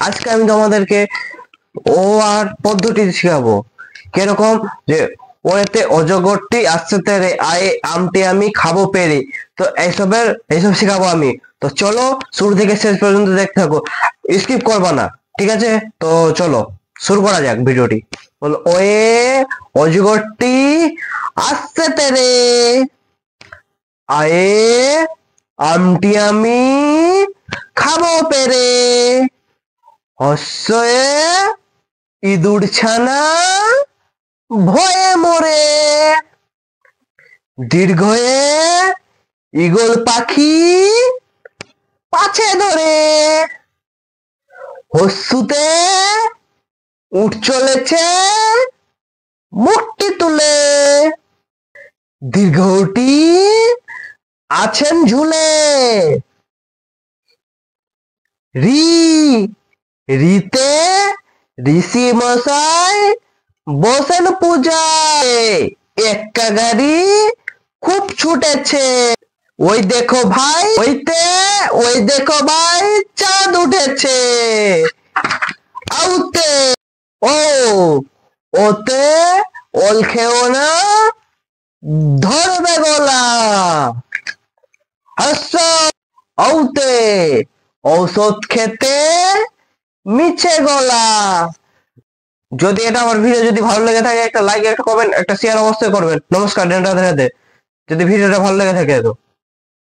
আজকে আমি তোমাদেরকে ও আর পদ্ধতি শিখাবো। কিরকম যে ওতে অজগরটি আসতে তেরে আয়ে আমটি আমি খাবো পেরে। তো এইসব শিখাবো আমি। তো চলো শুরু থেকে শেষ পর্যন্ত দেখতে থাকো, স্কিপ করবা না, ঠিক আছে? তো চলো শুরু করা যাক ভিডিওটি। বলো, ওয়ে অজগরটি আসতে তেরে আয়ে আমটি আমি খাবো পেরে। হস্যে ইঁদুর ছানা ভয়ে মরে। দীর্ঘয়ে ঈগল পাখি পাছে ধরে। হস্যুতে উঠ চলেছে মুখটি তুলে। দীর্ঘটি আছেন ঝুলে। রি রিতে ঋষি মশাই বসেন পূজায়। একটা গাড়ি খুব ছুটেছে। ওই দেখো ভাই, ওই দেখো ভাই, চাঁদ উঠেছে। আউতে ও ওতে ওল খেও না, ধরবে গলা। হাস্য আউতে ঔষধ খেতে মিছে গলা। যদি এটা আমার ভিডিও যদি ভালো লেগে থাকে, একটা লাইক, একটা কমেন্ট, একটা শেয়ার অবশ্যই করবেন। নমস্কার, রাধে রাধে। যদি ভিডিওটা ভালো লেগে থাকে তো